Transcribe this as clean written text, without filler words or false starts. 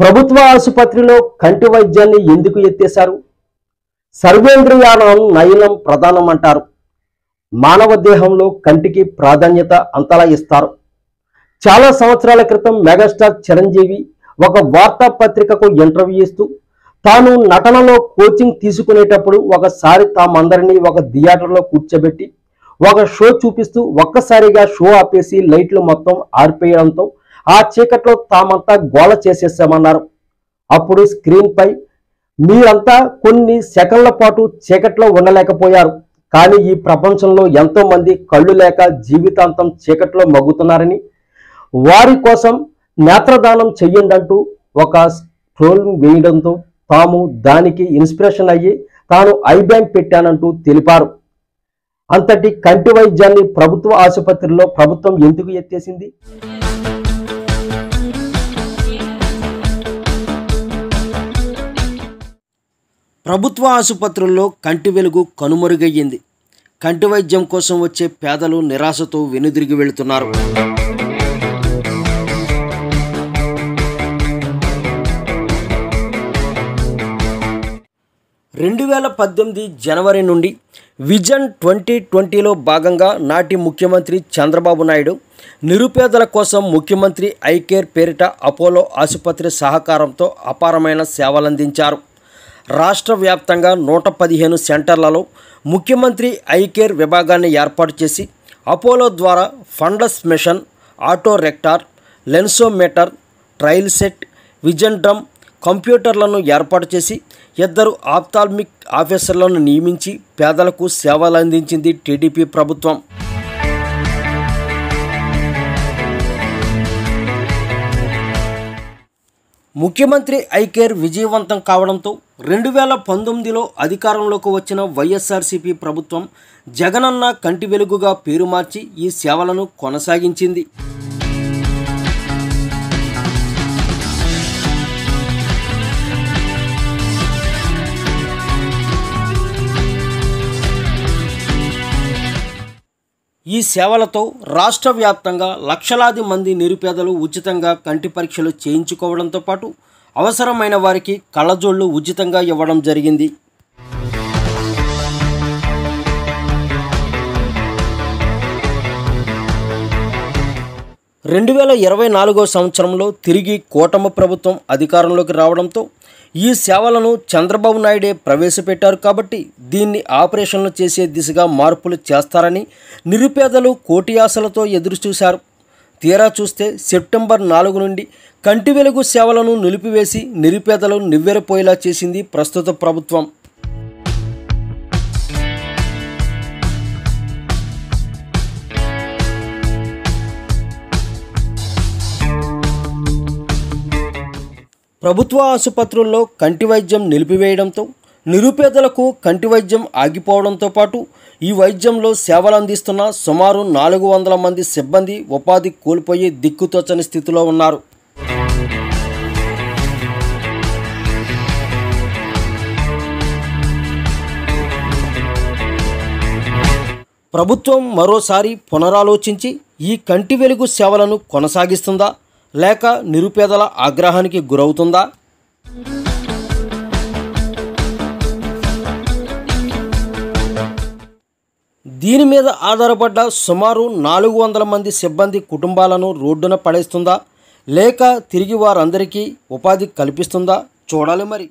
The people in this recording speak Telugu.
ప్రభుత్వ ఆసుపత్రిలో కంటి వైద్యాన్ని ఎందుకు ఎత్తేశారు? సర్వేంద్రియానం నయనం ప్రధానం అంటారు. మానవ దేహంలో కంటికి ప్రాధాన్యత అంతలా ఇస్తారు. చాలా సంవత్సరాల క్రితం మెగాస్టార్ చిరంజీవి ఒక వార్తాపత్రికకు ఇంటర్వ్యూ ఇస్తూ తాను నటనలో కోచింగ్ తీసుకునేటప్పుడు ఒకసారి తామందరినీ ఒక థియేటర్లో కూర్చోబెట్టి ఒక షో చూపిస్తూ ఒక్కసారిగా షో ఆపేసి లైట్లు మొత్తం ఆర్పేయడంతో ఆ చీకట్లో తామంతా గోల చేసేసామన్నారు. అప్పుడు స్క్రీన్ పై మీరంతా కొన్ని సెకండ్ల పాటు చీకట్లో ఉండలేకపోయారు, కానీ ఈ ప్రపంచంలో ఎంతో మంది కళ్ళు లేక జీవితాంతం చీకట్లో మగ్గుతున్నారని, వారి కోసం నేత్రదానం చెయ్యండి అంటూ ఒక ట్రోల్ వేయడంతో తాము దానికి ఇన్స్పిరేషన్ అయ్యి తాను ఐ బ్యాంక్ పెట్టానంటూ తెలిపారు. అంతటి కంటి వైద్యాన్ని ప్రభుత్వ ఆసుపత్రిలో ప్రభుత్వం ఎందుకు ఎత్తేసింది? ప్రభుత్వ ఆసుపత్రుల్లో కంటి వెలుగు కనుమరుగయ్యింది. కంటి వైద్యం కోసం వచ్చే పేదలు నిరాశతో వెనుదిరిగి వెళుతున్నారు. జనవరి 2018 నుండి విజన్ 2020లో భాగంగా నాటి ముఖ్యమంత్రి చంద్రబాబు నాయుడు నిరుపేదల కోసం ముఖ్యమంత్రి ఐ కేర్ పేరిట అపోలో ఆసుపత్రి సహకారంతో అపారమైన సేవలందించారు. రాష్ట్ర వ్యాప్తంగా 115 సెంటర్లలో ముఖ్యమంత్రి ఐ కేర్ విభాగాన్ని ఏర్పాటు చేసి అపోలో ద్వారా fundus machine, auto refractor, lensometer, trial set, vision drum, కంప్యూటర్లను ఏర్పాటు చేసి 2 ఆప్థాల్మిక్ ఆఫీసర్లను నియమించి పేదలకు సేవలు అందించింది టీడీపీ ప్రభుత్వం. ముఖ్యమంత్రి ఐ కేర్ విజయవంతం కావడంతో 2019లో అధికారంలోకి వచ్చిన వైఎస్ఆర్సీపీ ప్రభుత్వం జగనన్న కంటి వెలుగుగా పేరు మార్చి ఈ సేవలను కొనసాగించింది. ఈ సేవలతో రాష్ట్ర వ్యాప్తంగా లక్షలాది మంది నిరుపేదలు ఉచితంగా కంటి పరీక్షలు చేయించుకోవడంతో పాటు అవసరమైన వారికి కళ్ళజోళ్లు ఉచితంగా ఇవ్వడం జరిగింది. రెండు 2024వ సంవత్సరంలో తిరిగి కూటమి ప్రభుత్వం అధికారంలోకి రావడంతో ఈ సేవలను చంద్రబాబు నాయుడే ప్రవేశపెట్టారు కాబట్టి దీన్ని ఆపరేషన్లు చేసే దిశగా మార్పులు చేస్తారని నిరుపేదలు కోటి ఆశలతో ఎదురుచూశారు. తీరా చూస్తే సెప్టెంబర్ 4 నుండి కంటి వెలుగు సేవలను నిలిపివేసి నిరుపేదలు నివ్వెరపోయేలా చేసింది ప్రస్తుత ప్రభుత్వం. ప్రభుత్వ ఆసుపత్రుల్లో కంటి వైద్యం నిలిపివేయడంతో నిరుపేదలకు కంటి వైద్యం ఆగిపోవడంతో పాటు ఈ వైద్యంలో సేవలు అందిస్తున్న సుమారు 400 మంది సిబ్బంది ఉపాధి కోల్పోయి దిక్కుతోచని స్థితిలో ఉన్నారు. ప్రభుత్వం మరోసారి పునరాలోచించి ఈ కంటి వెలుగు సేవలను కొనసాగిస్తుందా లేక నిరుపేదల ఆగ్రహానికి గురవుతుందా? దీని మీద ఆధారపడ్డ సుమారు 400 మంది సిబ్బంది కుటుంబాలను రోడ్డున పడేస్తుందా లేక తిరిగి వారందరికీ ఉపాధి కల్పిస్తుందా చూడాలి మరి.